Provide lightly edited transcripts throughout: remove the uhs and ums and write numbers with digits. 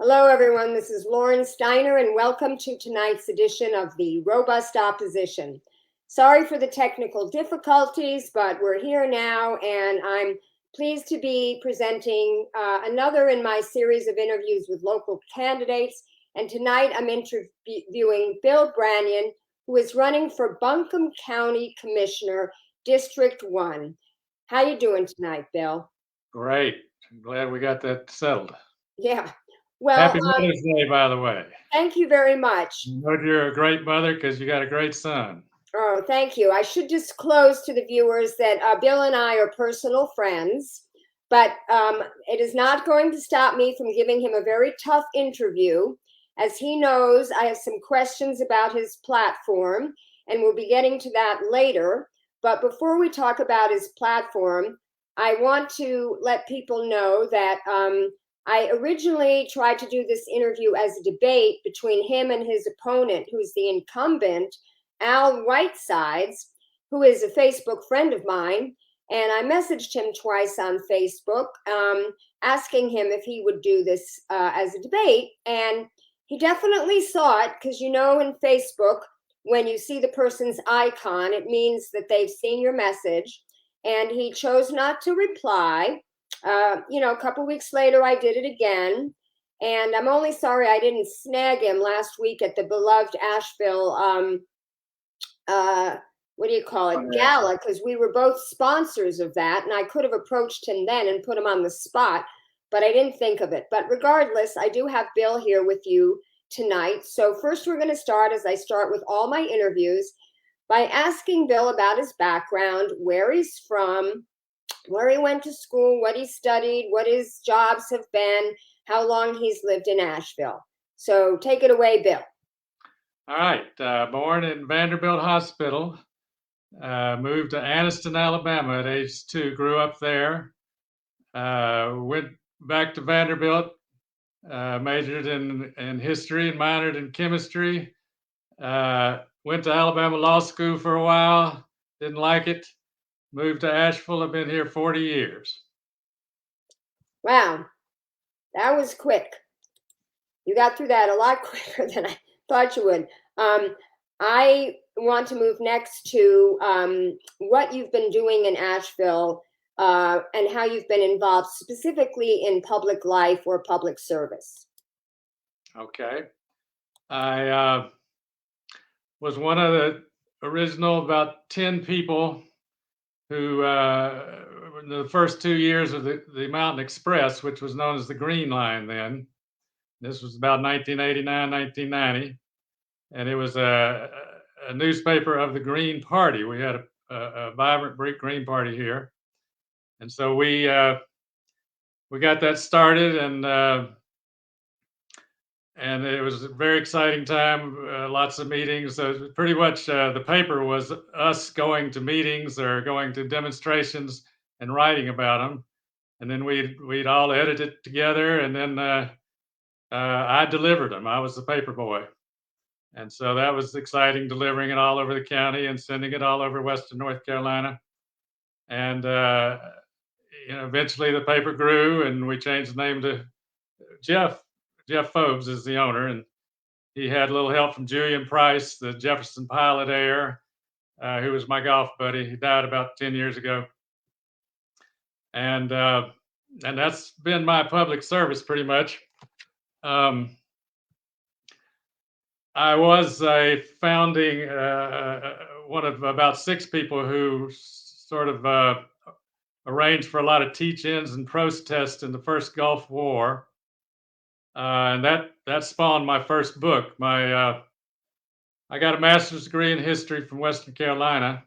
Hello, everyone. This is Lauren Steiner, and welcome to tonight's edition of the Robust Opposition. Sorry for the technical difficulties, but we're here now, and I'm pleased to be presenting another in my series of interviews with local candidates. And tonight I'm interviewing Bill Branyon, who is running for Buncombe County Commissioner, District 1. How you doing tonight, Bill? Great. I'm glad we got that settled. Yeah. Well, Happy Mother's Day, by the way. thank you very much. I know you're a great mother because you got a great son. Oh, thank you. I should disclose to the viewers that Bill and I are personal friends, but it is not going to stop me from giving him a very tough interview. As he knows, I have some questions about his platform, and we'll be getting to that later. But before we talk about his platform, I want to let people know that I originally tried to do this interview as a debate between him and his opponent, who's the incumbent, Whitesides, who is a Facebook friend of mine. And I messaged him twice on Facebook, asking him if he would do this as a debate. And he definitely saw it, because in Facebook, when you see the person's icon, it means that they've seen your message. And he chose not to reply. A couple weeks later, I did it again. And I'm only sorry I didn't snag him last week at the beloved Asheville what do you call it, gala, because we were both sponsors of that, and I could have approached him then and put him on the spot, but I didn't think of it. But regardless, I do have Bill here with you tonight. So first we're going to start, as I start with all my interviews, by asking Bill about his background, where he's from, where he went to school, what he studied, what his jobs have been, how long he's lived in Asheville. So take it away, Bill. All right. Born in Vanderbilt Hospital, moved to Anniston, Alabama at age 2, grew up there, went back to Vanderbilt, majored in history and minored in chemistry, went to Alabama Law School for a while, didn't like it, moved to Asheville. I've been here 40 years. Wow, that was quick. You got through that a lot quicker than I thought you would. I want to move next to what you've been doing in Asheville and how you've been involved specifically in public life or public service. Okay. I was one of the original about 10 people who, in the first 2 years of the Mountain Express, which was known as the Green Line then. This was about 1989, 1990. And it was a newspaper of the Green Party. We had a vibrant Green Party here. And so we got that started, and it was a very exciting time, lots of meetings. Pretty much the paper was us going to meetings or going to demonstrations and writing about them. And then we'd all edit it together, and then I delivered them. I was the paper boy. And so that was exciting, delivering it all over the county and sending it all over Western North Carolina. And eventually the paper grew, and we changed the name to Jeff. Jeff Phobes is the owner, and he had a little help from Julian Price, the Jefferson pilot heir, who was my golf buddy. He died about 10 years ago. And that's been my public service pretty much. I was a founding, one of about 6 people who sort of arranged for a lot of teach-ins and protests in the first Gulf War. And that spawned my first book. I got a master's degree in history from Western Carolina,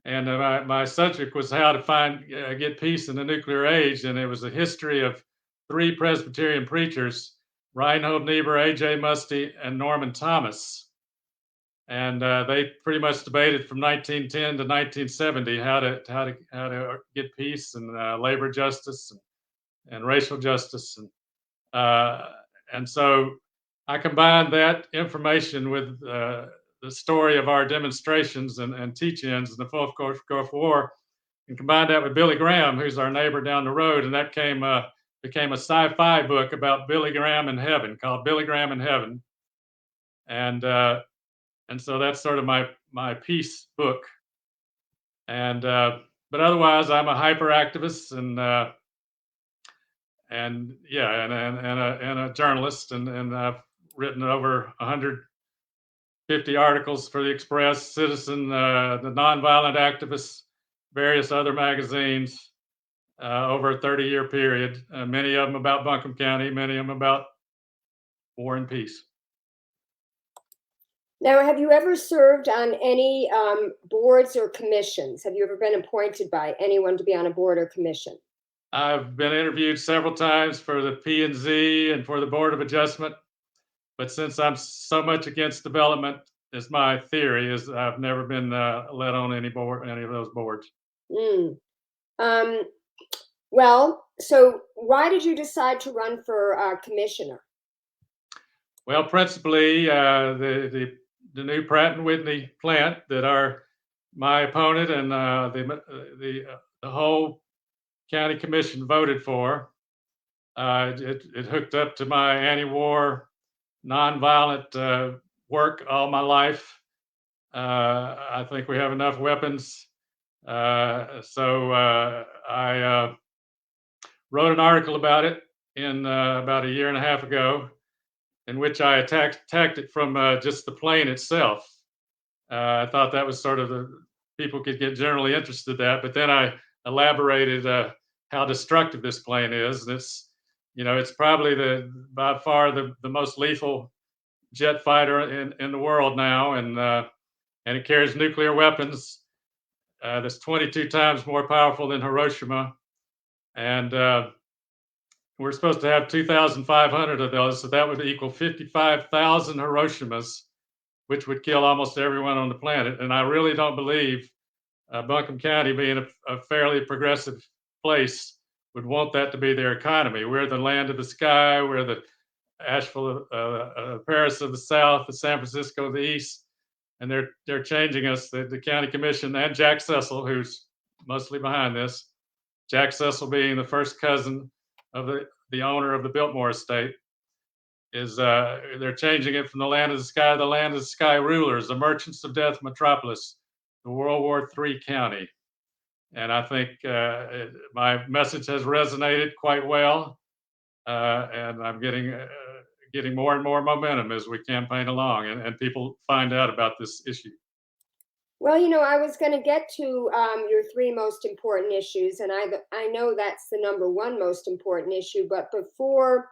and my subject was how to get peace in the nuclear age, and it was a history of 3 Presbyterian preachers, Reinhold Niebuhr, A.J. Musty, and Norman Thomas. And they pretty much debated from 1910 to 1970 how to get peace and labor justice and racial justice. And so I combined that information with the story of our demonstrations and teach-ins in the fourth Gulf War, and combined that with Billy Graham, who's our neighbor down the road, and that came became a sci-fi book about Billy Graham in heaven, called Billy Graham in Heaven, and so that's sort of my peace book. And but otherwise, I'm a hyperactivist and yeah, and a journalist, and I've written over 150 articles for the Express, Citizen, the Nonviolent Activists, various other magazines over a 30-year period. Many of them about Buncombe County, many of them about war and peace. Now, have you ever served on any boards or commissions? Have you ever been appointed by anyone to be on a board or commission? I've been interviewed several times for the P&Z and for the Board of Adjustment, but since I'm so much against development, is my theory, is I've never been let on any of those boards. Mm. Well, so why did you decide to run for commissioner? Well, principally the new Pratt and Whitney plant that my opponent and the whole county commission voted for. It hooked up to my anti-war, nonviolent work all my life. I think we have enough weapons. So I wrote an article about it in about a year and a half ago, in which I attacked it from just the plane itself. I thought that was sort of people could get generally interested in that, but then I elaborated how destructive this plane is. It's probably by far the most lethal jet fighter in the world now, and it carries nuclear weapons that's 22 times more powerful than Hiroshima, and we're supposed to have 2,500 of those, so that would equal 55,000 Hiroshimas, which would kill almost everyone on the planet. And I really don't believe Buncombe County, being a fairly progressive place, would want that to be their economy. We're the land of the sky. We're the Asheville, Paris of the south, the San Francisco of the east, and they're changing us. The county commission and Jack Cecil, who's mostly behind this, Jack Cecil being the first cousin of the owner of the Biltmore estate, they're changing it from the land of the sky to the land of the sky rulers, the merchants of death metropolis, the World War III county. And I think my message has resonated quite well, and I'm getting more and more momentum as we campaign along, and people find out about this issue. Well, I was going to get to your three most important issues, and I know that's the number one most important issue. But before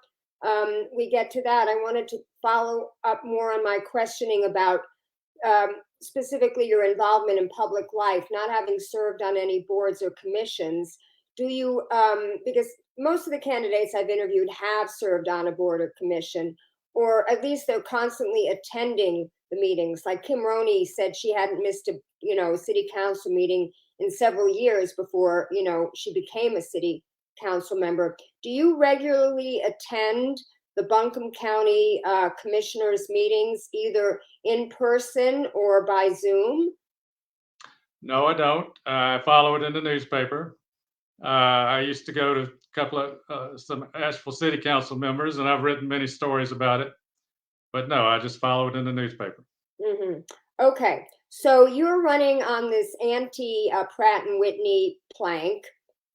we get to that, I wanted to follow up more on my questioning about specifically your involvement in public life, not having served on any boards or commissions. Do you, because most of the candidates I've interviewed have served on a board or commission, or at least they're constantly attending the meetings. Like Kim Roney said she hadn't missed a city council meeting in several years before she became a city council member. Do you regularly attend the Buncombe County commissioners meetings, either in person or by Zoom? No, I don't. I follow it in the newspaper. I used to go to a couple of some Asheville City Council members, and I've written many stories about it. But no, I just follow it in the newspaper. Mm-hmm. Okay, so you're running on this anti-Pratt and Whitney plank,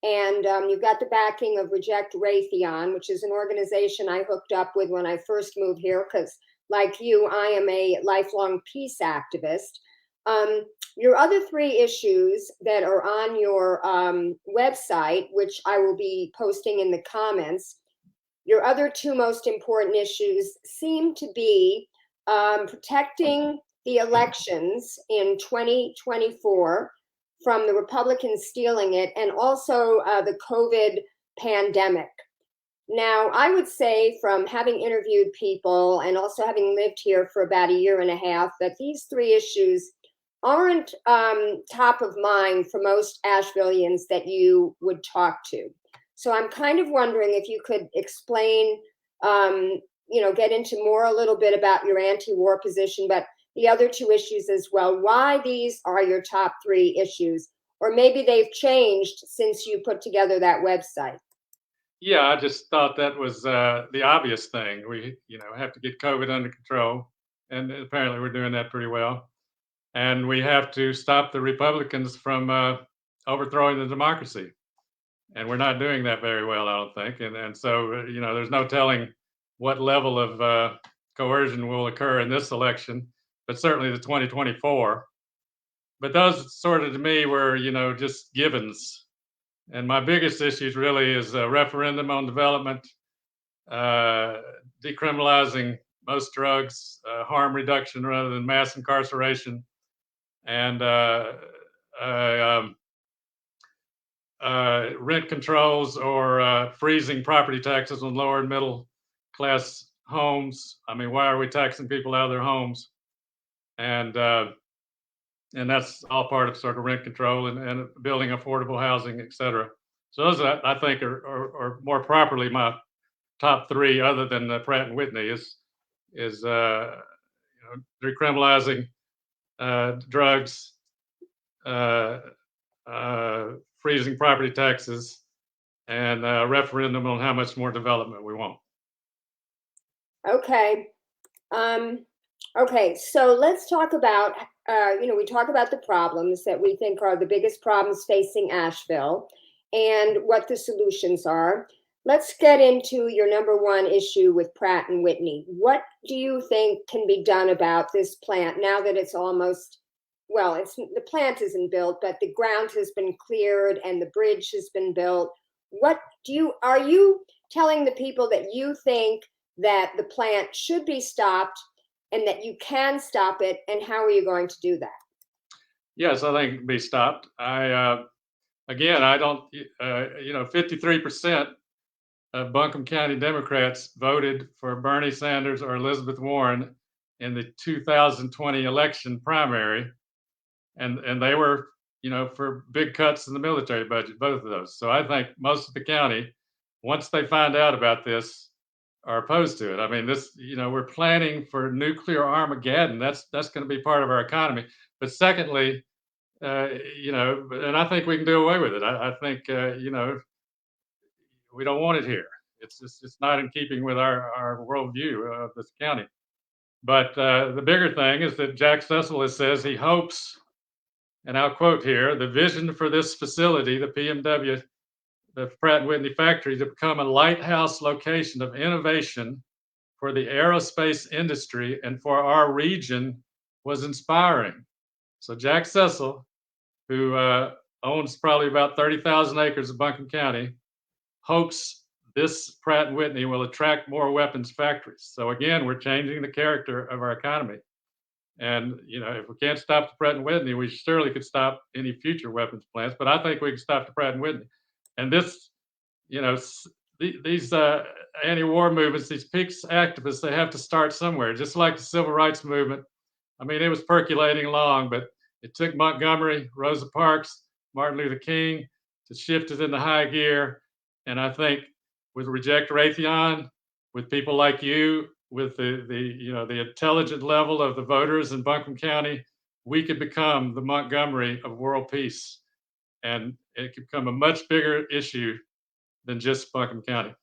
and you've got the backing of Reject Raytheon, which is an organization I hooked up with when I first moved here, because like you, I am a lifelong peace activist. Your other three issues that are on your website, which I will be posting in the comments, your other two most important issues seem to be protecting the elections in 2024 from the Republicans stealing it, and also the COVID pandemic. Now, I would say, from having interviewed people and also having lived here for about a year and a half, that these three issues aren't top of mind for most Ashevilleans that you would talk to. So I'm kind of wondering if you could explain, get into a little bit about your anti-war position, but the other two issues as well, why these are your top three issues, or maybe they've changed since you put together that website. Yeah, I just thought that was the obvious thing. We, have to get COVID under control, and apparently we're doing that pretty well. And we have to stop the Republicans from overthrowing the democracy, and we're not doing that very well, I don't think. And so, there's no telling what level of coercion will occur in this election, but certainly the 2024. But those sort of to me were, just givens. And my biggest issues really is a referendum on development, uh, decriminalizing most drugs, harm reduction rather than mass incarceration, and uh, um, rent controls or freezing property taxes on lower and middle class homes. I mean, why are we taxing people out of their homes? And uh, and that's all part of sort of rent control and building affordable housing, et cetera. So those, I think, are more properly my top three, other than Pratt and Whitney, is decriminalizing drugs, uh, freezing property taxes, and a referendum on how much more development we want. Okay. Okay, so let's talk about, we talk about the problems that we think are the biggest problems facing Asheville and what the solutions are. Let's get into your number one issue with Pratt and Whitney. What do you think can be done about this plant now that it's almost, well, the plant isn't built, but the ground has been cleared and the bridge has been built? Are you telling the people that you think that the plant should be stopped and that you can stop it, and how are you going to do that? Yes, I think it can be stopped. Again, I don't, 53% of Buncombe County Democrats voted for Bernie Sanders or Elizabeth Warren in the 2020 election primary, and they were, for big cuts in the military budget, both of those. So I think most of the county, once they find out about this, are opposed to it. I mean, we're planning for nuclear Armageddon. That's going to be part of our economy. But secondly, and I think we can do away with it. I think, we don't want it here. It's not in keeping with our worldview of this county. But the bigger thing is that Jack Cecil says he hopes, and I'll quote here, the vision for this facility, the PMW, the Pratt and Whitney factory, to become a lighthouse location of innovation for the aerospace industry and for our region, was inspiring. So Jack Cecil, who owns probably about 30,000 acres of Buncombe County, hopes this Pratt and Whitney will attract more weapons factories. So again, we're changing the character of our economy. And if we can't stop the Pratt and Whitney, we surely could stop any future weapons plants. But I think we can stop the Pratt and Whitney. And this, these anti-war movements, these peace activists, they have to start somewhere. Just like the civil rights movement. I mean, it was percolating along, but it took Montgomery, Rosa Parks, Martin Luther King to shift it into high gear. And I think with Reject Raytheon, with people like you, with the intelligent level of the voters in Buncombe County, we could become the Montgomery of world peace, and it could become a much bigger issue than just Buncombe County.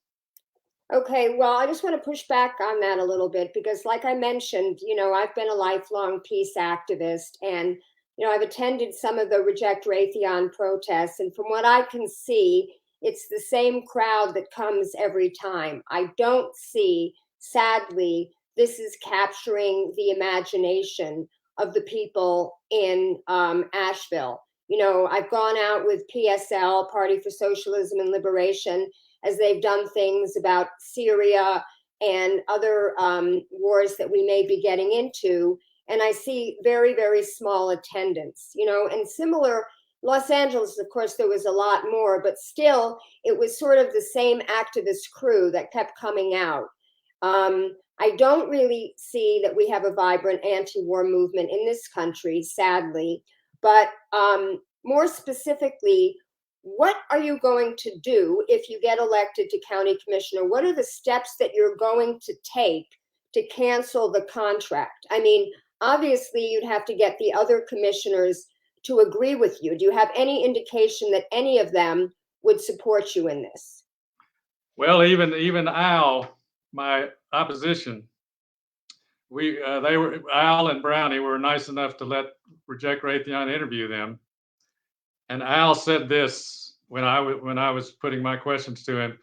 Okay, well, I just want to push back on that a little bit because, like I mentioned, I've been a lifelong peace activist, and I've attended some of the Reject Raytheon protests, and from what I can see, it's the same crowd that comes every time. I don't see, sadly, this is capturing the imagination of the people in Asheville. I've gone out with PSL, Party for Socialism and Liberation, as they've done things about Syria and other wars that we may be getting into. And I see very, very small attendance, and similar. Los Angeles, of course, there was a lot more, but still, it was sort of the same activist crew that kept coming out. I don't really see that we have a vibrant anti-war movement in this country, sadly. But more specifically, what are you going to do if you get elected to county commissioner? What are the steps that you're going to take to cancel the contract? I mean, obviously, you'd have to get the other commissioners to agree with you. Do you have any indication that any of them would support you in this? Well, even Al, my opposition, they were Al and Brownie were nice enough to let Reject Raytheon interview them, and Al said this when I was putting my questions to him.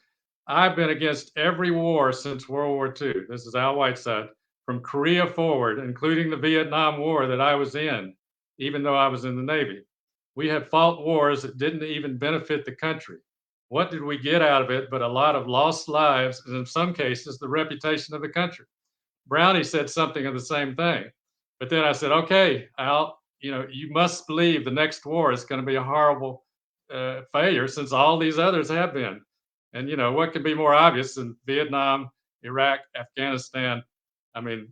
I've been against every war since World War II. This is Al Whiteside, from Korea forward, including the Vietnam War that I was in, even though I was in the Navy. We have fought wars that didn't even benefit the country. What did we get out of it but a lot of lost lives, and in some cases, the reputation of the country? Brownie said something of the same thing. But then I said, okay, Al, you must believe the next war is going to be a horrible failure since all these others have been. And, what could be more obvious than Vietnam, Iraq, Afghanistan? I mean,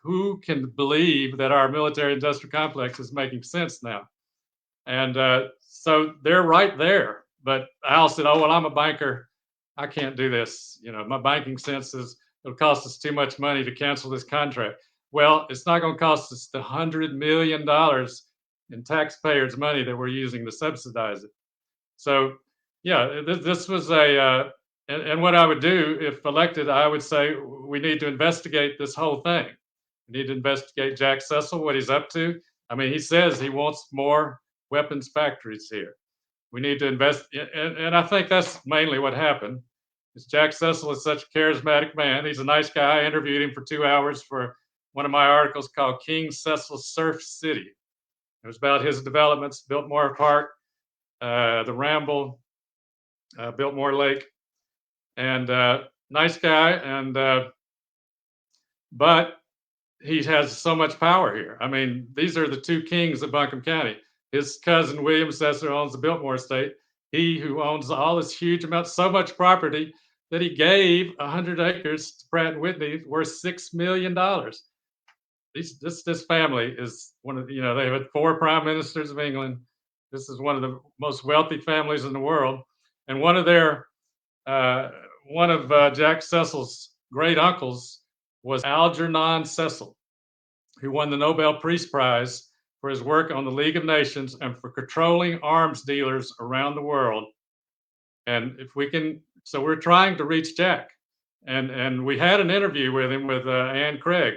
who can believe that our military industrial complex is making sense now? And so they're right there. But Al said, oh, well, I'm a banker. I can't do this. My banking sense is it'll cost us too much money to cancel this contract. Well, it's not going to cost us the $100 million in taxpayers' money that we're using to subsidize it. So, yeah, this was and what I would do if elected, I would say we need to investigate this whole thing. We need to investigate Jack Cecil, what he's up to. I mean, he says he wants more weapons factories here. We need to invest, and I think that's mainly what happened. Is Jack Cecil is such a charismatic man. He's a nice guy. I interviewed him for 2 hours for one of my articles called King Cecil Surf City. It was about his developments, Biltmore Park, the Ramble, Biltmore Lake, and nice guy. And but he has so much power here. I mean, these are the two kings of Buncombe County. His cousin William Cecil owns the Biltmore estate. He who owns all this huge amount, so much property that he gave 100 acres to Pratt and Whitney worth $6 million. This family is one of, they had 4 prime ministers of England. This is one of the most wealthy families in the world. And one of Jack Cecil's great uncles was Algernon Cecil, who won the Nobel Peace Prize for his work on the League of Nations and for controlling arms dealers around the world. And if we can, so we're trying to reach Jack. And we had an interview with him with Ann Craig,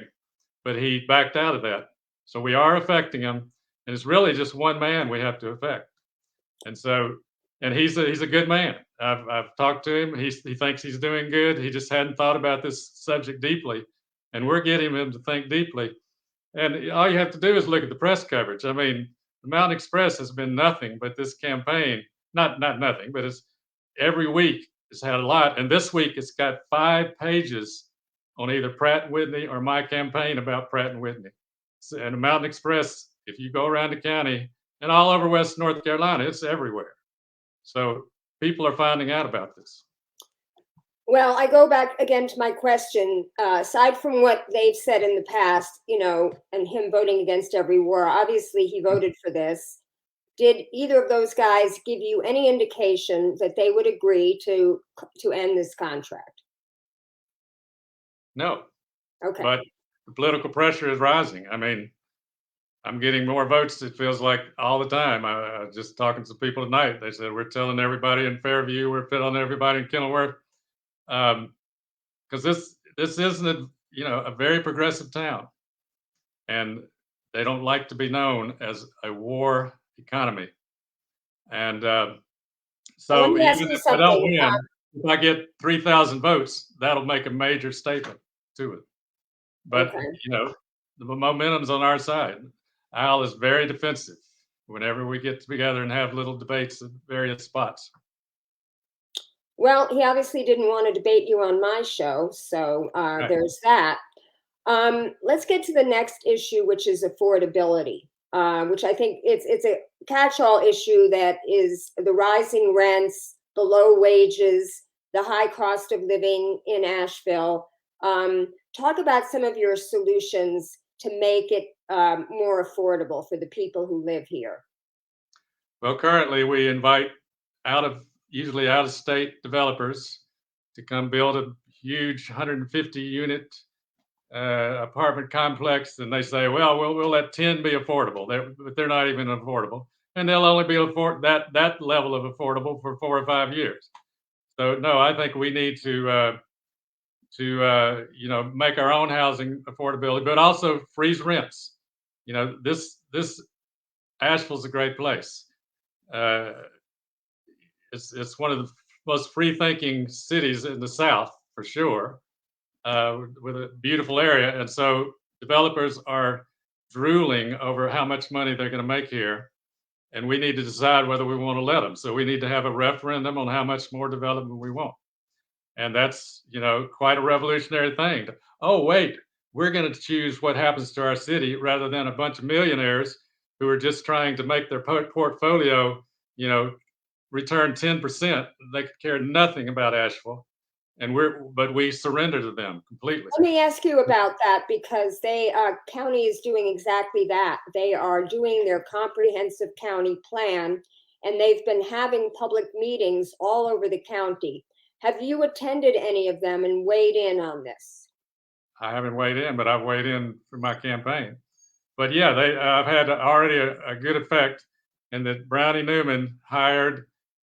but he backed out of that. So we are affecting him. And it's really just one man we have to affect. And so, and he's a good man. I've talked to him. He thinks he's doing good. He just hadn't thought about this subject deeply. And we're getting him to think deeply. And all you have to do is look at the press coverage. I mean, the Mountain Express has been nothing but this campaign. Not nothing, but it's every week it's had a lot. And this week it's got 5 pages on either Pratt and Whitney or my campaign about Pratt and Whitney. And the Mountain Express, if you go around the county and all over West North Carolina, it's everywhere. So people are finding out about this. Well, I go back again to my question. Aside from what they've said in the past, and him voting against every war, obviously he voted for this. Did either of those guys give you any indication that they would agree to end this contract? No. Okay. But the political pressure is rising. I mean, I'm getting more votes, it feels like, all the time. I just talking to people tonight. They said, we're telling everybody in Fairview, we're telling everybody in Kenilworth. Because this isn't a very progressive town, and they don't like to be known as a war economy. And so even if I don't win, if I get 3,000 votes, that'll make a major statement to it. But okay. The momentum's on our side. Al is very defensive whenever we get together and have little debates at various spots. Well, he obviously didn't want to debate you on my show, so Right. There's that. Let's get to the next issue, which is affordability, which I think it's a catch-all issue that is the rising rents, the low wages, the high cost of living in Asheville. Talk about some of your solutions to make it more affordable for the people who live here. Well, currently we invite usually out-of-state developers to come build a huge 150-unit apartment complex, and they say, well, we'll let 10 be affordable, but they're not even affordable, and they'll only be that level of affordable for 4 or 5 years. So no, I think we need to make our own housing affordability, but also freeze rents. This Asheville's a great place. Uh, it's one of the most free thinking cities in the South for sure, with a beautiful area, and so developers are drooling over how much money they're going to make here, and we need to decide whether we want to let them. So we need to have a referendum on how much more development we want. And that's, quite a revolutionary thing. Oh, wait, we're going to choose what happens to our city rather than a bunch of millionaires who are just trying to make their portfolio, return 10%. They could care nothing about Asheville. But we surrender to them completely. Let me ask you about that, because county is doing exactly that. They are doing their comprehensive county plan, and they've been having public meetings all over the county. Have you attended any of them and weighed in on this? I haven't weighed in, but I've weighed in for my campaign. But yeah, I've had already a good effect, and that Brownie Newman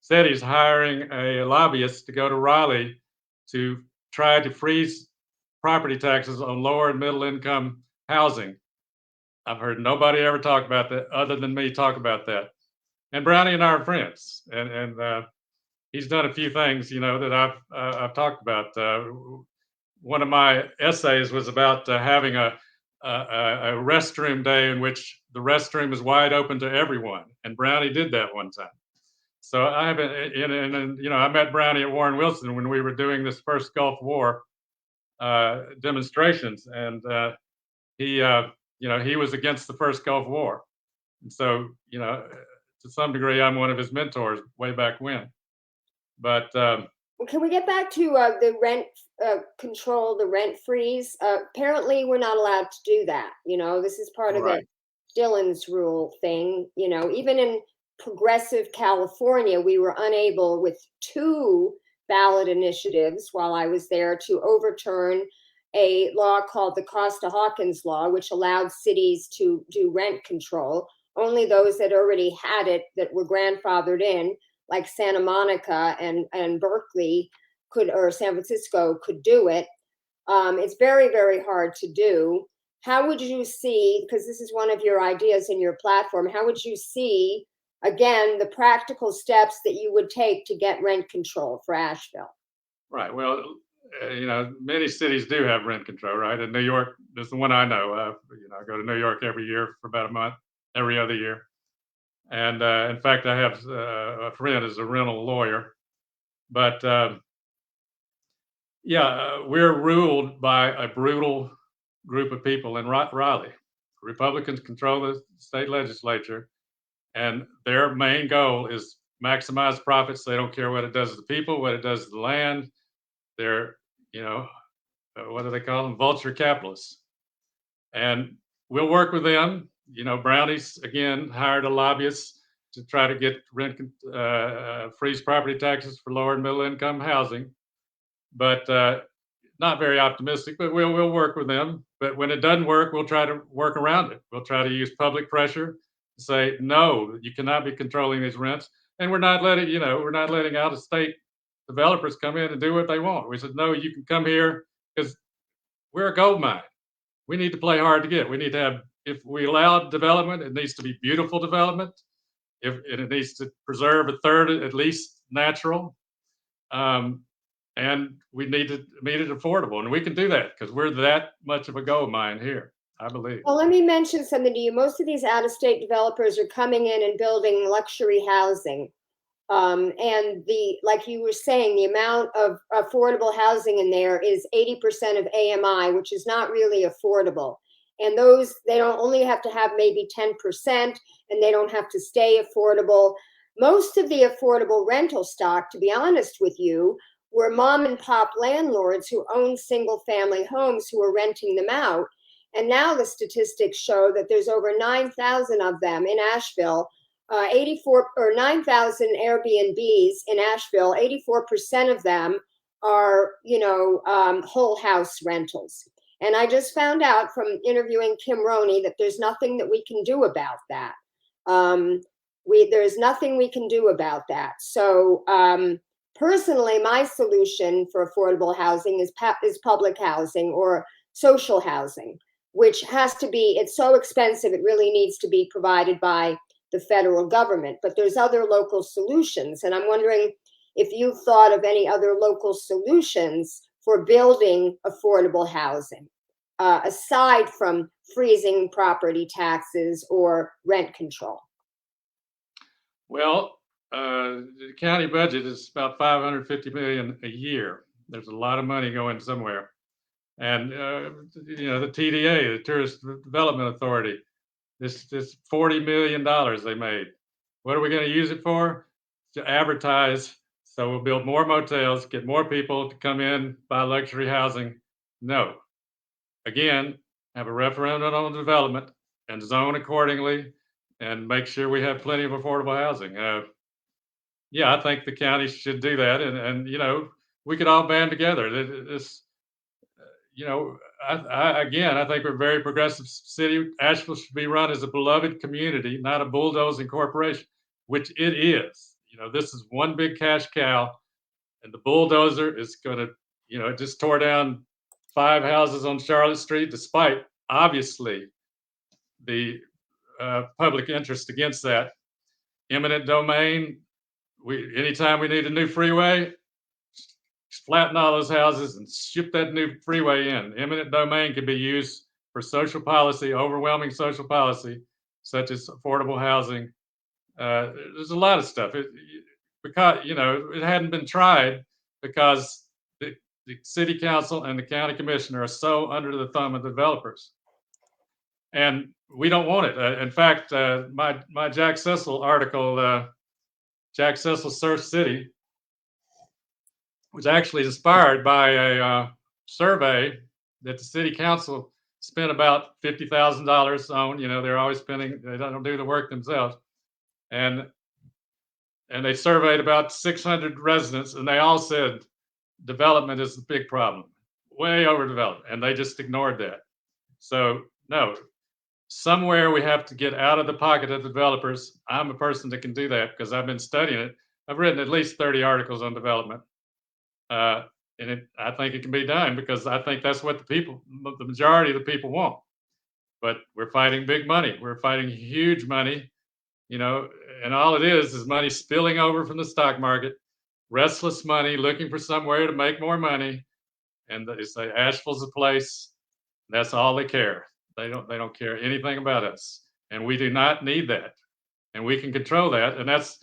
said he's hiring a lobbyist to go to Raleigh to try to freeze property taxes on lower and middle income housing. I've heard nobody ever talk about that other than me talk about that. And Brownie and I are friends, and he's done a few things, that I've talked about. One of my essays was about having a restroom day in which the restroom is wide open to everyone, and Brownie did that one time. So I have I met Brownie at Warren Wilson when we were doing this first Gulf War demonstrations, and he was against the first Gulf War, and so to some degree I'm one of his mentors way back when. But can we get back to the rent control, the rent freeze? Apparently, we're not allowed to do that. This is part of the Dillon's rule thing. Even in progressive California, we were unable, with 2 ballot initiatives while I was there, to overturn a law called the Costa-Hawkins law, which allowed cities to do rent control. Only those that already had it, that were grandfathered in, like Santa Monica and Berkeley or San Francisco, could do it. It's very, very hard to do. How would you see, because this is one of your ideas in your platform, how would you see, again, the practical steps that you would take to get rent control for Asheville? Right. Well, many cities do have rent control, right? In New York, there's the one I know of. I go to New York every year for about a month, every other year. And in fact, I have a friend who's a rental lawyer. But we're ruled by a brutal group of people in Raleigh. Republicans control the state legislature, and their main goal is maximize profits. They don't care what it does to the people, what it does to the land. They're, what do they call them? Vulture capitalists. And we'll work with them. Brownie's, again, hired a lobbyist to try to get freeze property taxes for lower and middle income housing, but not very optimistic. But we'll work with them. But when it doesn't work, we'll try to work around it. We'll try to use public pressure to say, no, you cannot be controlling these rents, and we're not letting out of state developers come in and do what they want. We said, no, you can come here because we're a gold mine. We need to play hard to get. We need to have, if we allow development, it needs to be beautiful development. It needs to preserve a third, at least, natural. And we need to make it affordable. And we can do that because we're that much of a gold mine here, I believe. Well, let me mention something to you. Most of these out-of-state developers are coming in and building luxury housing. And like you were saying, the amount of affordable housing in there is 80% of AMI, which is not really affordable. And they don't only have to have maybe 10%, and they don't have to stay affordable. Most of the affordable rental stock, to be honest with you, were mom and pop landlords who own single family homes who are renting them out. And now the statistics show that there's over 9,000 of them in Asheville. 9,000 Airbnbs in Asheville. 84% of them are, whole house rentals. And I just found out from interviewing Kim Roney that there's nothing that we can do about that. There's nothing we can do about that. So Personally, my solution for affordable housing is public housing or social housing, which has to be, it's so expensive, it really needs to be provided by the federal government. But there's other local solutions. And I'm wondering if you've thought of any other local solutions for building affordable housing, aside from freezing property taxes or rent control. Well, the county budget is about 550 million a year. There's a lot of money going somewhere. And, the TDA, the Tourist Development Authority, this $40 million they made. What are we going to use it for? To advertise. So we'll build more motels, get more people to come in, buy luxury housing. No. Again, have a referendum on development and zone accordingly and make sure we have plenty of affordable housing. Yeah, I think the county should do that. And we could all band together. I think we're a very progressive city. Asheville should be run as a beloved community, not a bulldozing corporation, which it is. This is one big cash cow, and the bulldozer is going to, it just tore down 5 houses on Charlotte Street, despite obviously the public interest against that. Eminent domain. Anytime we need a new freeway, flatten all those houses and ship that new freeway in. Eminent domain can be used for social policy, overwhelming social policy, such as affordable housing. There's a lot of stuff. Because it hadn't been tried because the city council and the county commissioner are so under the thumb of the developers, and we don't want it. In fact, my Jack Cecil article, Jack Cecil Surf City, was actually inspired by a survey that the city council spent about $50,000 on. They're always spending, they don't do the work themselves. And they surveyed about 600 residents, and they all said development is the big problem, way overdeveloped, and they just ignored that. So no, somewhere we have to get out of the pocket of developers. I'm a person that can do that because I've been studying it. I've written at least 30 articles on development. I think it can be done because I think that's what the majority of the people want. But we're fighting big money. We're fighting huge money, and all it is money spilling over from the stock market, restless money looking for somewhere to make more money. And they say Asheville's a place. That's all they care. They don't care anything about us, and we do not need that, and we can control that. And that's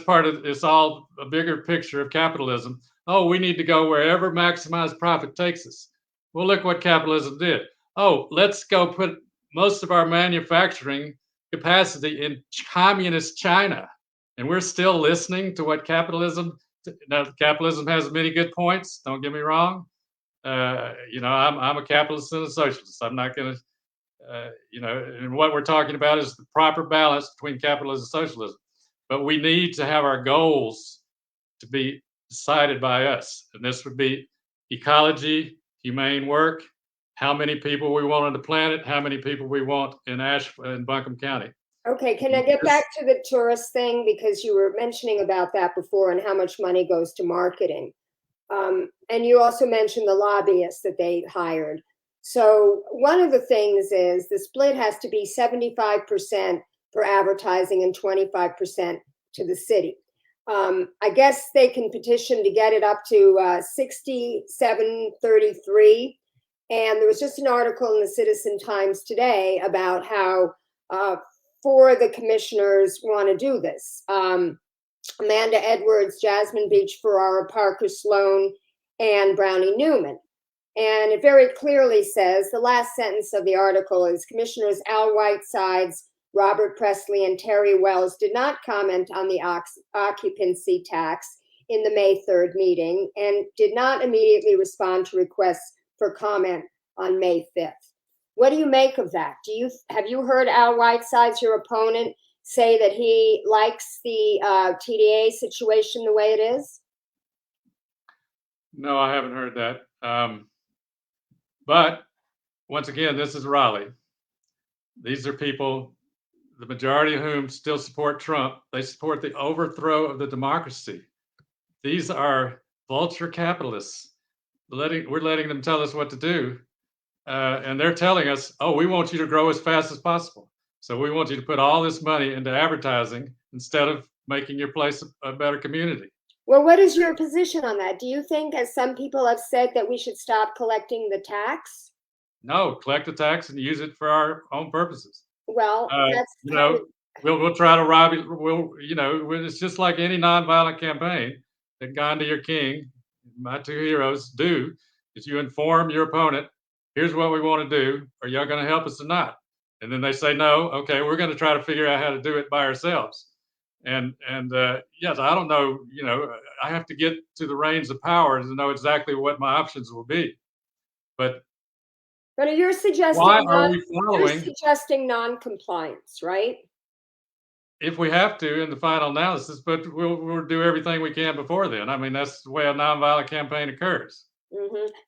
part of it's all a bigger picture of capitalism. Oh, we need to go wherever maximized profit takes us. Well, look what capitalism did. Oh, let's go put most of our manufacturing capacity in communist China, and we're still listening to what capitalism. Now, capitalism has many good points. Don't get me wrong. I'm a capitalist and a socialist. I'm not going to. And what we're talking about is the proper balance between capitalism and socialism. But we need to have our goals to be decided by us. And this would be ecology, humane work, how many people we want on the planet, how many people we want in Asheville and Buncombe County. Okay, can I get back to the tourist thing? Because you were mentioning about that before and how much money goes to marketing. And you also mentioned the lobbyists that they hired. So one of the things is the split has to be 75% for advertising and 25% to the city. I guess they can petition to get it up to 67-33. And there was just an article in the Citizen Times today about how 4 of the commissioners want to do this. Amanda Edwards, Jasmine Beach, Ferrara, Parker Sloan, and Brownie Newman. And it very clearly says, the last sentence of the article is, Commissioners Al Whitesides, Robert Presley, and Terry Wells did not comment on the occupancy tax in the May 3rd meeting and did not immediately respond to requests for comment on May 5th. What do you make of that? Have you heard Al Whitesides, your opponent, say that he likes the TDA situation the way it is? No, I haven't heard that. But once again, this is Raleigh. These are people, the majority of whom still support Trump. They support the overthrow of the democracy. these are vulture capitalists. We're letting them tell us what to do, and they're telling us, "Oh, we want you to grow as fast as possible. So we want you to put all this money into advertising instead of making your place a better community." Well, what is your position on that? Do you think, as some people have said, that we should stop collecting the tax? No, collect the tax and use it for our own purposes. Well, Uh, that's you kind of, know, we'll try to rob you. It's just like any nonviolent campaign that Gandhi or King, my two heroes, do. Is you inform your opponent, here's what we want to do. Are y'all going to help us or not? And then they say no. Okay, we're going to try to figure out how to do it by ourselves. And yes, I don't know. I have to get to the reins of power to know exactly what my options will be. But but you're why suggesting are not, we you're following? suggesting non-compliance, right? If we have to in the final analysis, but we'll do everything we can before then. I mean, that's the way a nonviolent campaign occurs.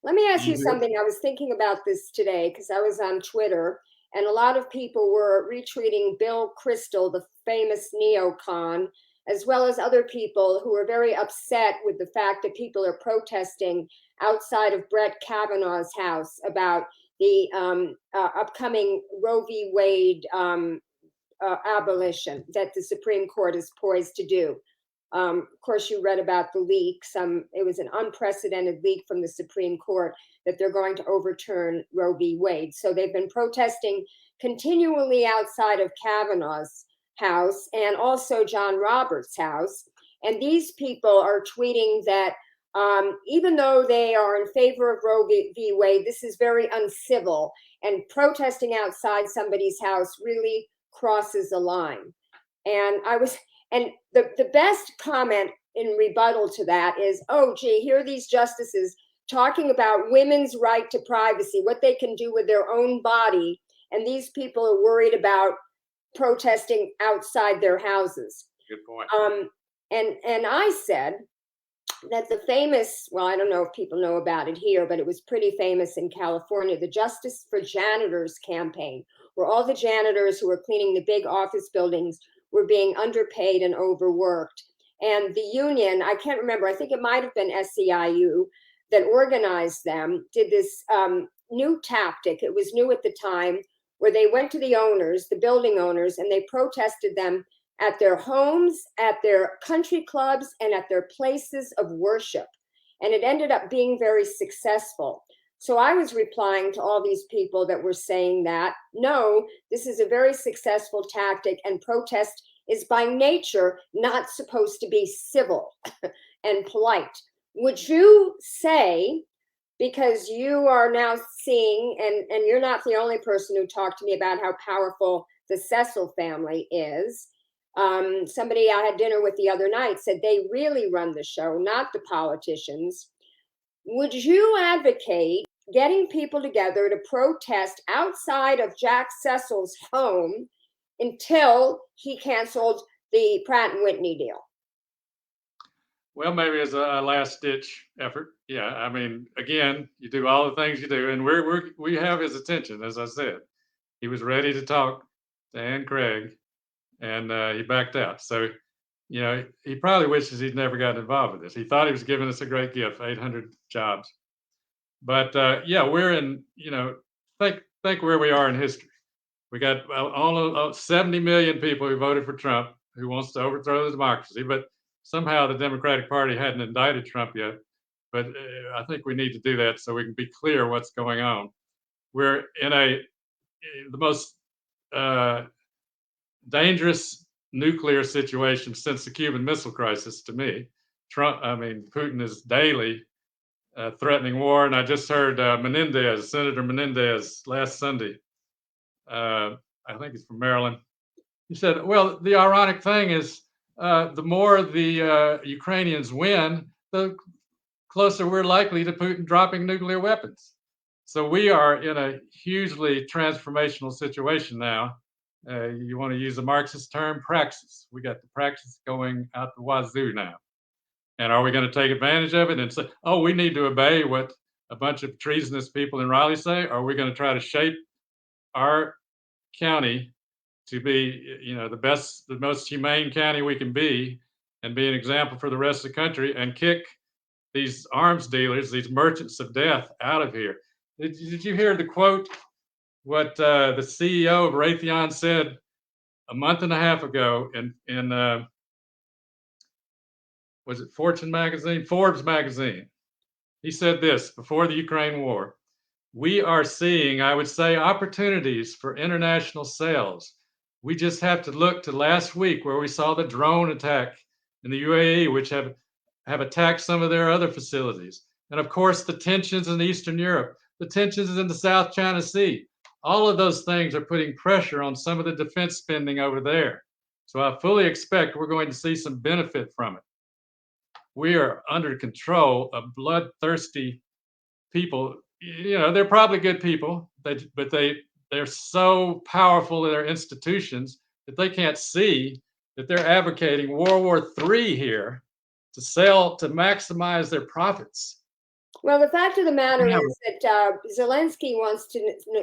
Let me ask you You do it. something. I was thinking about this today because I was on Twitter, and a lot of people were retweeting Bill Crystal, the famous neocon, as well as other people who were very upset with the fact that people are protesting outside of Brett Kavanaugh's house about the upcoming Roe v. Wade abolition that the Supreme Court is poised to do. Of course, you read about the leak. It was an unprecedented leak from the Supreme Court that they're going to overturn Roe v. Wade. So they've been protesting continually outside of Kavanaugh's house and also John Roberts' house. And these people are tweeting that even though they are in favor of Roe v. Wade, this is very uncivil, and protesting outside somebody's house really crosses the line. And the best comment in rebuttal to that is, oh, gee, here are these justices talking about women's right to privacy, what they can do with their own body. And these people are worried about protesting outside their houses. Good point. And I said that the famous, well, I don't know if people know about it here, but it was pretty famous in California, the Justice for Janitors campaign, where all the janitors who were cleaning the big office buildings were being underpaid and overworked. And the union, I can't remember, I think it might have been SEIU that organized them, did this new tactic. It was new at the time, where they went to the owners, the building owners, and they protested them at their homes, at their country clubs, and at their places of worship. And it ended up being very successful. So I was replying to all these people that were saying that, no, this is a very successful tactic, and protest is by nature not supposed to be civil and polite. Would you say, because you are now seeing, and you're not the only person who talked to me about how powerful the Cecil family is, somebody I had dinner with the other night said they really run the show, not the politicians. Would you advocate getting people together to protest outside of Jack Cecil's home until he canceled the Pratt and Whitney deal? Well, maybe as a last ditch effort. Yeah, I mean, again, you do all the things you do, and we have his attention. As I said, he was ready to talk to Ann Craig, and he backed out. So, he probably wishes he'd never gotten involved with this. He thought he was giving us a great gift, 800 jobs. But yeah, we're in. Think where we are in history. We got almost 70 million people who voted for Trump, who wants to overthrow the democracy, but somehow the Democratic Party hadn't indicted Trump yet. But I think we need to do that so we can be clear what's going on. We're in the most dangerous nuclear situation since the Cuban Missile Crisis, to me. Putin is daily threatening war, and I just heard Senator Menendez, last Sunday. I think he's from Maryland. He said, "Well, the ironic thing is, the more the Ukrainians win, the closer we're likely to Putin dropping nuclear weapons." So we are in a hugely transformational situation now. You want to use a Marxist term, praxis. We got the praxis going out the wazoo now. And are we going to take advantage of it and say, oh, we need to obey what a bunch of treasonous people in Raleigh say? Or are we going to try to shape our county to be, the most humane county we can be, and be an example for the rest of the country and kick these arms dealers, these merchants of death out of here. Did you hear the quote, what the CEO of Raytheon said a month and a half ago in was it Fortune magazine, Forbes magazine? He said this before the Ukraine war: "We are seeing, I would say, opportunities for international sales. We just have to look to last week where we saw the drone attack in the UAE, which have attacked some of their other facilities. And of course, the tensions in Eastern Europe, the tensions in the South China Sea. All of those things are putting pressure on some of the defense spending over there. So I fully expect we're going to see some benefit from it. We are under control of bloodthirsty people. You know, they're probably good people, but they're so powerful in their institutions that they can't see that they're advocating World War III here to maximize their profits." Well, the fact of the matter Yeah. is that Zelensky wants to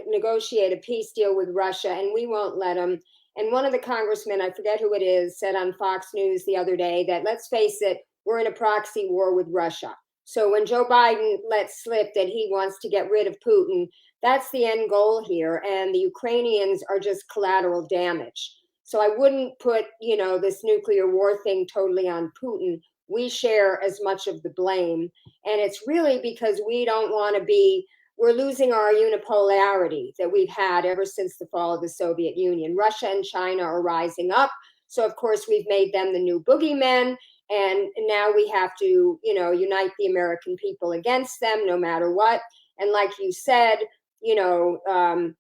negotiate a peace deal with Russia, and we won't let him. And one of the congressmen, I forget who it is, said on Fox News the other day that, let's face it, we're in a proxy war with Russia. So when Joe Biden lets slip that he wants to get rid of Putin, that's the end goal here. And the Ukrainians are just collateral damage. So I wouldn't put, this nuclear war thing totally on Putin. We share as much of the blame. And it's really because we don't want to we're losing our unipolarity that we've had ever since the fall of the Soviet Union. Russia and China are rising up. So of course we've made them the new boogeymen. And now we have to, unite the American people against them no matter what. And like you said, the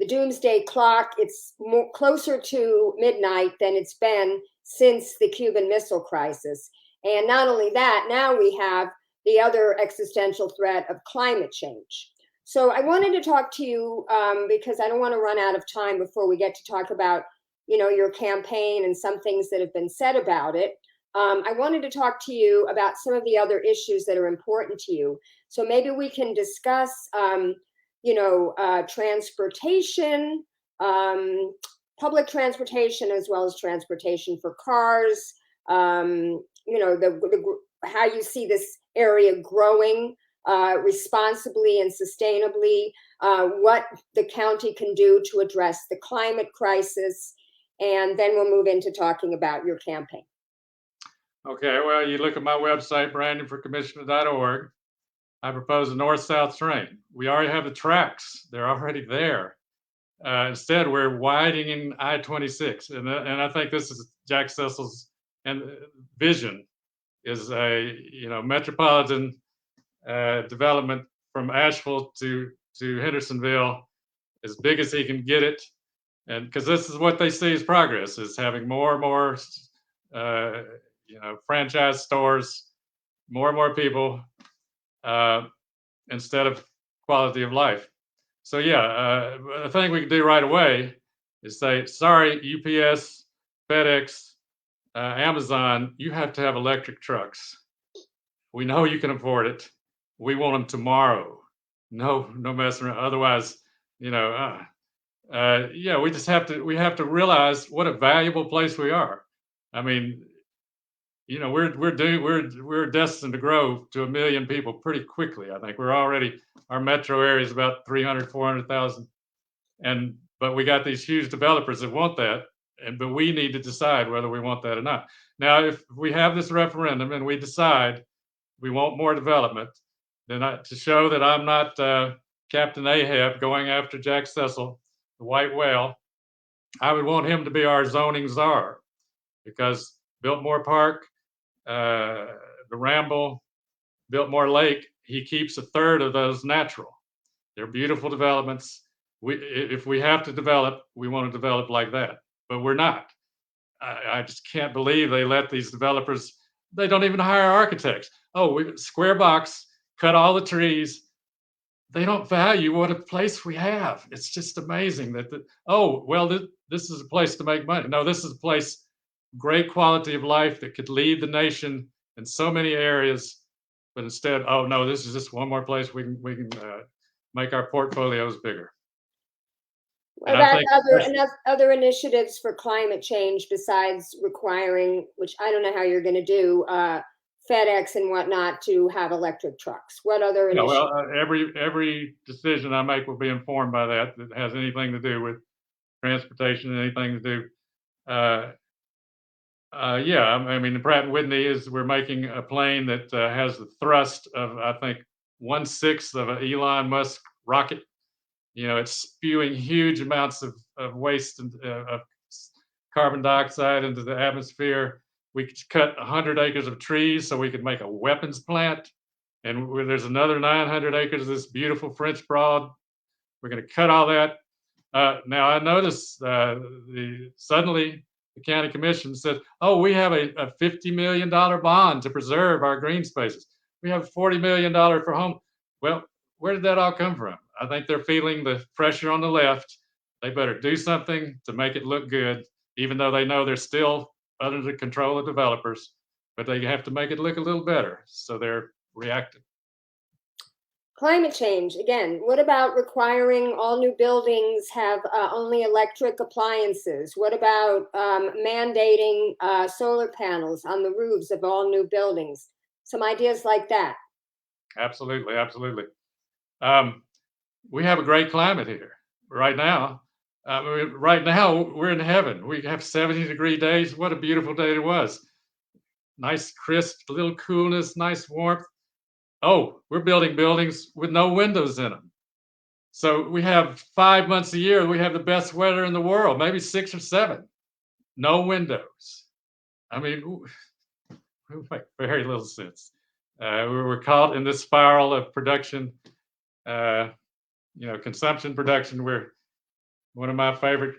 doomsday clock, it's closer to midnight than it's been since the Cuban Missile Crisis. And not only that, now we have the other existential threat of climate change. So I wanted to talk to you because I don't want to run out of time before we get to talk about, your campaign and some things that have been said about it. I wanted to talk to you about some of the other issues that are important to you. So maybe we can discuss, transportation, public transportation, as well as transportation for cars, how you see this area growing responsibly and sustainably, what the county can do to address the climate crisis, and then we'll move into talking about your campaign. Okay, well, you look at my website, brandonforcommissioner.org. I propose a north-south train. We already have the tracks. They're already there. Instead, we're widening I-26. And I think this is Jack Cecil's vision, is a metropolitan development from Asheville to Hendersonville, as big as he can get it. And because this is what they see as progress, is having more and more franchise stores, more and more people, instead of quality of life. So yeah, the thing we can do right away is say, sorry, UPS, FedEx, Amazon, you have to have electric trucks. We know you can afford it. We want them tomorrow. No messing around. Otherwise, we have to realize what a valuable place we are. I mean, we're destined to grow to 1 million people pretty quickly. I think our metro area is about 300, 400,000. But we got these huge developers that want that. But we need to decide whether we want that or not. Now, if we have this referendum and we decide we want more development, then to show that I'm not Captain Ahab going after Jack Cecil, the white whale, I would want him to be our zoning czar, because Biltmore Park, the Ramble, Biltmore Lake, he keeps 1/3 of those natural. They're beautiful developments. If we have to develop, we want to develop like that, but we're not. I just can't believe they let these developers, they don't even hire architects. Square box, cut all the trees. They don't value what a place we have. It's just amazing that, this is a place to make money. No, this is a place, great quality of life that could lead the nation in so many areas. But instead, this is just one more place we can make our portfolios bigger. What And I about think other initiatives for climate change besides requiring, which I don't know how you're going to do, FedEx and whatnot to have electric trucks? What other yeah, initiatives? well, every decision I make will be informed by that has anything to do with transportation, anything to do. Uh, yeah, I mean, the Pratt and Whitney we're making a plane that has the thrust of, I think, 1/6 of an Elon Musk rocket. You know, it's spewing huge amounts of waste and of carbon dioxide into the atmosphere. We could cut 100 acres of trees so we could make a weapons plant. And there's another 900 acres of this beautiful French Broad. We're going to cut all that. Now I noticed suddenly the county commission said, "Oh, we have a $50 million bond to preserve our green spaces. We have $40 million for home." Well, where did that all come from? I think they're feeling the pressure on the left. They better do something to make it look good, even though they know they're still under the control of developers, but they have to make it look a little better. So they're reacting. Climate change, again, what about requiring all new buildings have only electric appliances? What about mandating solar panels on the roofs of all new buildings? Some ideas like that. Absolutely, absolutely. Um, we have a great climate here right now. Right now we're in heaven. We have 70-degree days. What a beautiful day it was. Nice, crisp, little coolness, nice warmth. Oh, we're building buildings with no windows in them. So we have 5 months a year. We have the best weather in the world, maybe 6 or 7. No windows. I mean, we make very little sense. We're caught in this spiral of production, uh, consumption, production. One of my favorite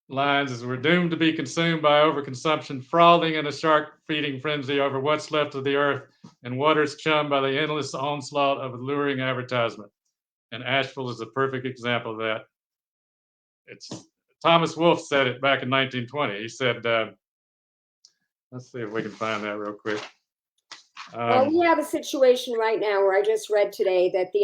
lines is, "We're doomed to be consumed by overconsumption, frothing in a shark feeding frenzy over what's left of the earth, and waters chummed by the endless onslaught of alluring advertisement." And Asheville is a perfect example of that. It's Thomas Wolfe said it back in 1920. He said, let's see if we can find that real quick. We have a situation right now where I just read today that the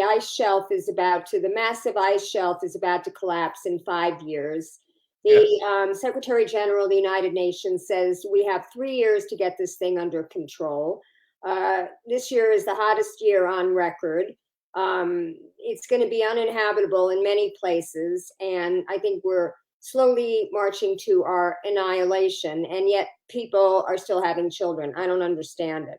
massive ice shelf is about to collapse in 5 years. Yes. The Secretary General of the United Nations says we have 3 years to get this thing under control. This year is the hottest year on record. It's going to be uninhabitable in many places, and I think we're slowly marching to our annihilation, and yet people are still having children. I don't understand it.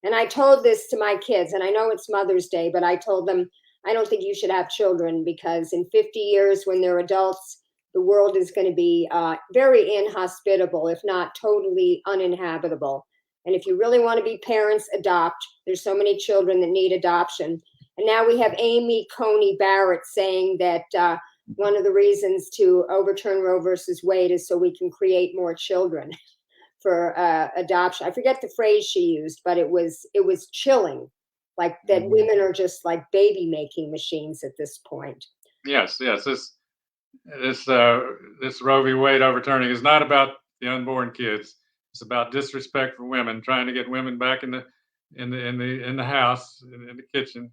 And I told this to my kids, and I know it's Mother's Day, but I told them, I don't think you should have children because in 50 years, when they're adults, the world is going to be very inhospitable, if not totally uninhabitable. And if you really want to be parents, adopt. There's so many children that need adoption. And now we have Amy Coney Barrett saying that one of the reasons to overturn Roe versus Wade is so we can create more children for adoption. I forget the phrase she used, but it was chilling, like that women are just like baby making machines at this point. Yes, yes. This Roe v. Wade overturning is not about the unborn kids. It's about disrespect for women, trying to get women back in the house, in the kitchen.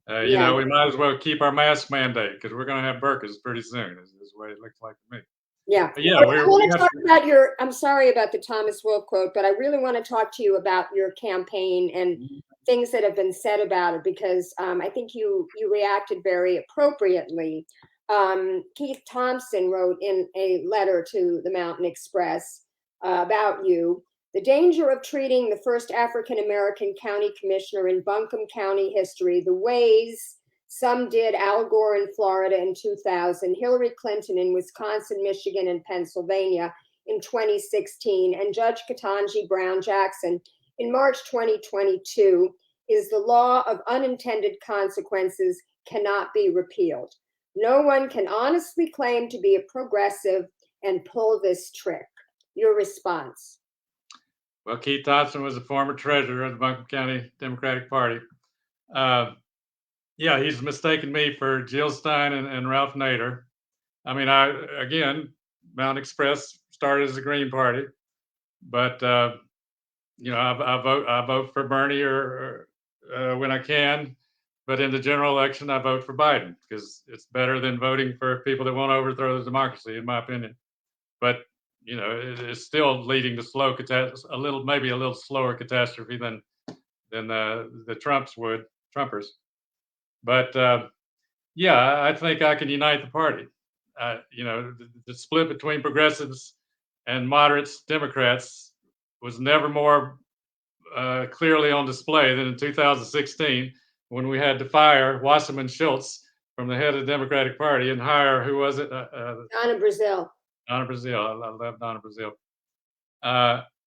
Yeah. We might as well keep our mask mandate because we're going to have burqas pretty soon. Is the way it looks like to me. Yeah. But yeah, I want to talk about I'm sorry about the Thomas Wolfe quote, but I really want to talk to you about your campaign and things that have been said about it, because I think you reacted very appropriately. Keith Thompson wrote in a letter to the Mountain Express about you: "The danger of treating the first African American county commissioner in Buncombe County history the ways some did Al Gore in Florida in 2000, Hillary Clinton in Wisconsin, Michigan, and Pennsylvania in 2016, and Judge Ketanji Brown Jackson in March 2022 is the law of unintended consequences cannot be repealed. No one can honestly claim to be a progressive and pull this trick." Your response? Well, Keith Thompson was a former treasurer of the Buncombe County Democratic Party. Yeah, he's mistaken me for Jill Stein and Ralph Nader. I mean, Mountain Express started as a Green Party, but I vote for Bernie or when I can. But in the general election, I vote for Biden because it's better than voting for people that want to overthrow the democracy, in my opinion. But it's still leading to slow maybe a little slower catastrophe than the Trumpers. But yeah, I think I can unite the party. The split between progressives and moderates, Democrats, was never more clearly on display than in 2016 when we had to fire Wasserman Schultz from the head of the Democratic Party and hire, who was it? Donna Brazile. Donna Brazile. I love Donna Brazile.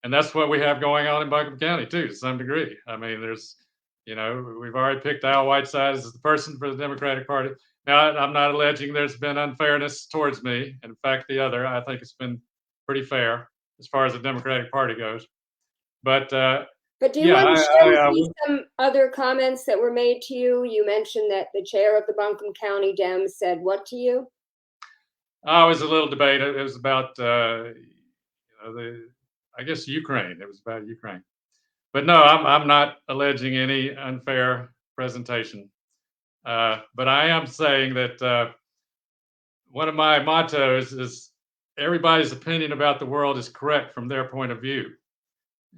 And that's what we have going on in Buncombe County too, to some degree. I mean, we've already picked Al Whitesides as the person for the Democratic Party. Now, I'm not alleging there's been unfairness towards me. In fact, I think it's been pretty fair as far as the Democratic Party goes. But do you want to share some other comments that were made to you? You mentioned that the chair of the Buncombe County Dems said what to you? It was a little debate. It was about, I guess Ukraine. It was about Ukraine. But no, I'm not alleging any unfair presentation. But I am saying that one of my mottos is everybody's opinion about the world is correct from their point of view.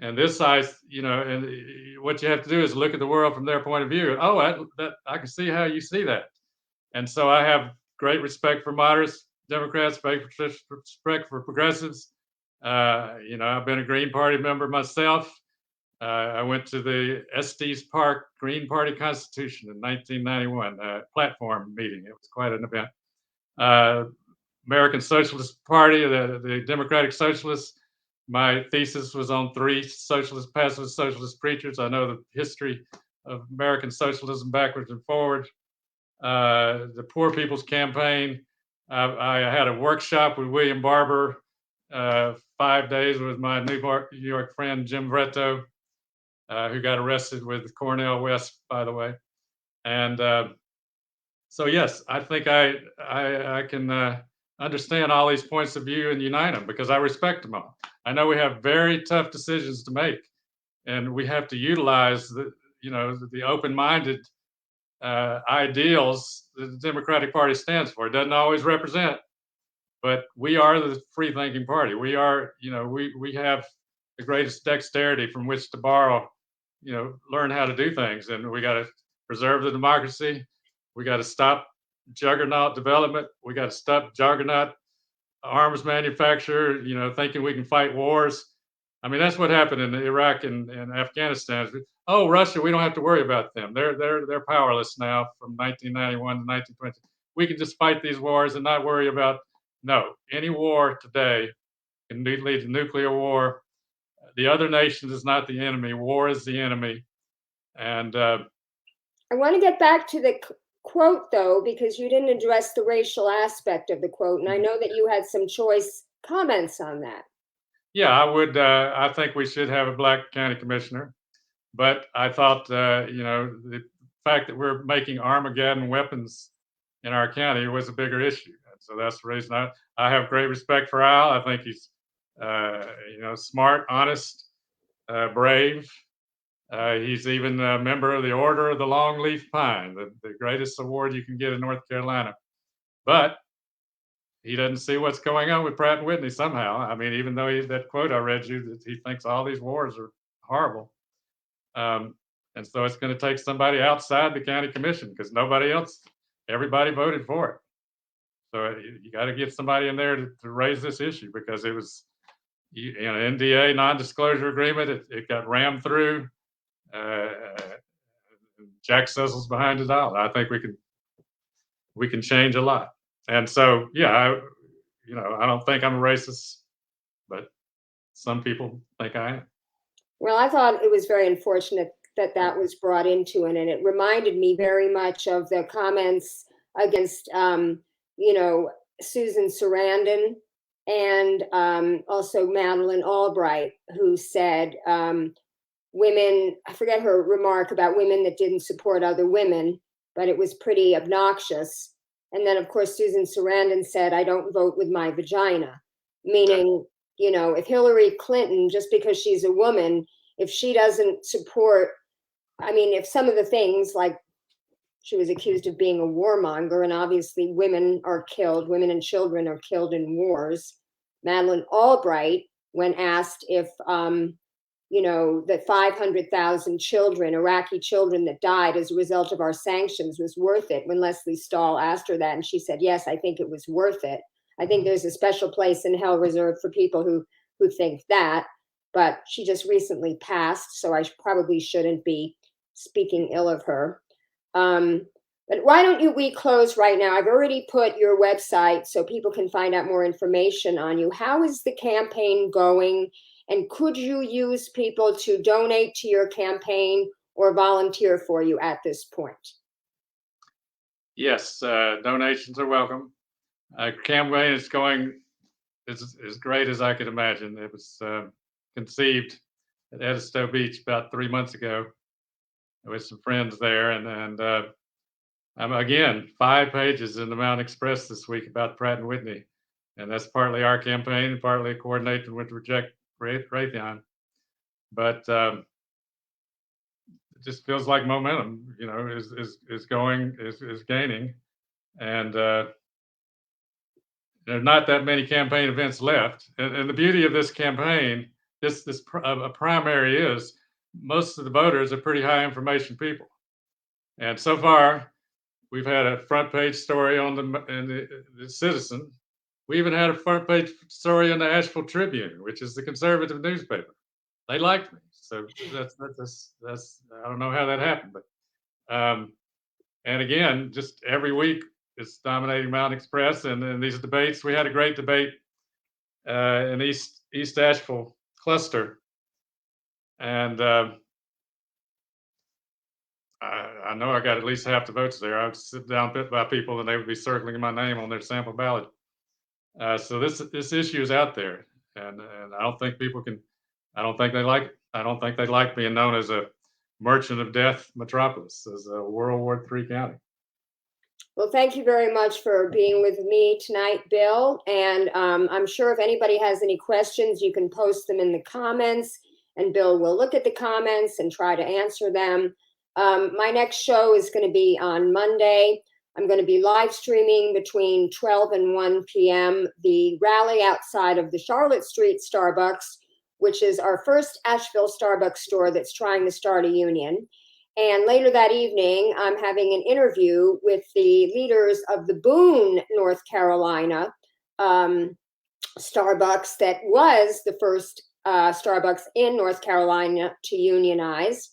And and what you have to do is look at the world from their point of view. Oh, I can see how you see that. And so I have great respect for moderates, Democrats, respect for progressives. I've been a Green Party member myself. I went to the Estes Park Green Party Constitution in 1991 platform meeting. It was quite an event. American Socialist Party, the Democratic Socialists. My thesis was on 3 pacifist socialist preachers. I know the history of American socialism backwards and forward. The Poor People's Campaign. I had a workshop with William Barber, 5 days with my New York friend Jim Vretto, who got arrested with Cornel West, by the way. And so, yes, I think I can understand all these points of view and unite them because I respect them all. I know we have very tough decisions to make, and we have to utilize the open-minded ideals that the Democratic Party stands for. It doesn't always represent, but we are the free-thinking party. We are, we have the greatest dexterity from which to borrow, learn how to do things, and we got to preserve the democracy. We got to stop juggernaut development. We got to stop juggernaut arms manufacture, thinking we can fight wars. I mean, that's what happened in Iraq and Afghanistan. Oh, Russia, we don't have to worry about them. They're powerless now from 1991 to 1920. We can just fight these wars and not worry about. No, any war today can lead to nuclear war. The other nation is not the enemy. War is the enemy. And I want to get back to the quote, though, because you didn't address the racial aspect of the quote. And I know that you had some choice comments on that. Yeah, I would. I think we should have a Black county commissioner. But I thought, the fact that we're making Armageddon weapons in our county was a bigger issue. So that's the reason I have great respect for Al. I think he's, smart, honest, brave. He's even a member of the Order of the Longleaf Pine, the greatest award you can get in North Carolina. But he doesn't see what's going on with Pratt and Whitney somehow. I mean, even though that quote I read you, that he thinks all these wars are horrible. And so it's going to take somebody outside the county commission because everybody voted for it. So you got to get somebody in there to raise this issue because it was, NDA, non-disclosure agreement. It got rammed through. Jack Cecil's behind it all. I think we can change a lot. And so, yeah, I don't think I'm a racist, but some people think I am. Well, I thought it was very unfortunate that was brought into it, and it reminded me very much of the comments against, Susan Sarandon and also Madeleine Albright, who said women, I forget her remark about women that didn't support other women, but it was pretty obnoxious. And then, of course, Susan Sarandon said, I don't vote with my vagina, meaning, if Hillary Clinton, just because she's a woman, if she doesn't support, if some of the things like she was accused of being a warmonger, and obviously women and children are killed in wars. Madeleine Albright, when asked if, the 500,000 children, Iraqi children that died as a result of our sanctions was worth it, when Leslie Stahl asked her that, and she said, yes, I think it was worth it. I think there's a special place in hell reserved for people who think that, but she just recently passed, so I probably shouldn't be speaking ill of her. But why don't we close right now? I've already put your website so people can find out more information on you. How is the campaign going? And could you use people to donate to your campaign or volunteer for you at this point? Yes, donations are welcome. Campaign is going as great as I could imagine. It was conceived at Edisto Beach about 3 months ago with some friends there, and I'm again 5 pages in the Mountain Express this week about Pratt and Whitney, and that's partly our campaign, partly coordinated with Raytheon. But it just feels like momentum, is gaining, and there are not that many campaign events left. And the beauty of this campaign, a primary is most of the voters are pretty high information people, and so far we've had a front page story in the Citizen. We even had a front page story in the Asheville Tribune, which is the conservative newspaper. They liked me, so that's I don't know how that happened, but and again, just every week it's dominating Mountain Express, and in these debates, we had a great debate in East Asheville cluster, and I know I got at least half the votes there. I would sit down bit by people, and they would be circling my name on their sample ballot. So this issue is out there, and I don't think people can. I don't think they like it. I don't think they like being known as a merchant of death metropolis, as a World War III county. Well, thank you very much for being with me tonight, Bill. And I'm sure if anybody has any questions, you can post them in the comments, and Bill will look at the comments and try to answer them. My next show is going to be on Monday. I'm going to be live streaming between 12 and 1 p.m. the rally outside of the Charlotte Street Starbucks, which is our first Asheville Starbucks store that's trying to start a union. And later that evening, I'm having an interview with the leaders of the Boone, North Carolina Starbucks that was the first Starbucks in North Carolina to unionize.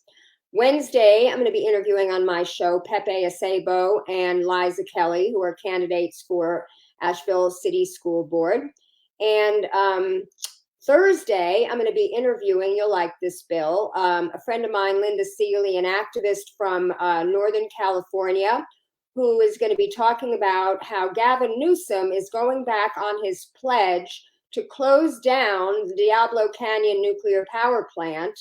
Wednesday, I'm going to be interviewing on my show Pepe Acebo and Liza Kelly, who are candidates for Asheville City School Board. And Thursday, I'm going to be interviewing, you'll like this, Bill, a friend of mine, Linda Seeley, an activist from Northern California, who is going to be talking about how Gavin Newsom is going back on his pledge to close down the Diablo Canyon nuclear power plant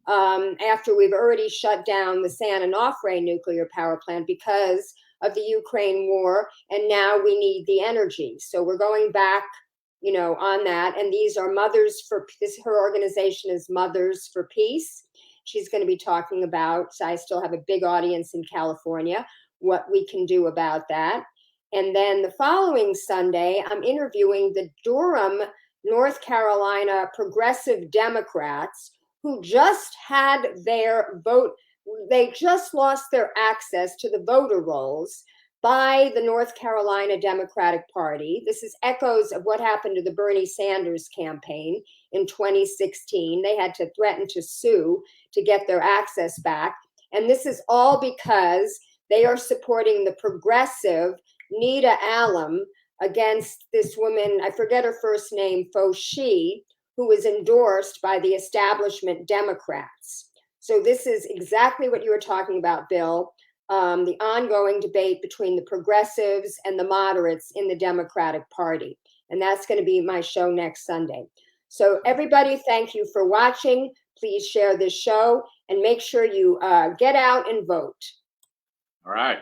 after we've already shut down the San Onofre nuclear power plant because of the Ukraine war, and now we need the energy. So we're going back, on that. And these are her organization is Mothers for Peace. She's going to be talking about, so I still have a big audience in California, what we can do about that. And then the following Sunday, I'm interviewing the Durham, North Carolina Progressive Democrats who just had their vote. They just lost their access to the voter rolls by the North Carolina Democratic Party. This is echoes of what happened to the Bernie Sanders campaign in 2016. They had to threaten to sue to get their access back. And this is all because they are supporting the progressive Nita Allen against this woman, I forget her first name, Fauci, who was endorsed by the establishment Democrats. So this is exactly what you were talking about, Bill. The ongoing debate between the progressives and the moderates in the Democratic Party. And that's going to be my show next Sunday. So everybody, thank you for watching. Please share this show and make sure you get out and vote. All right.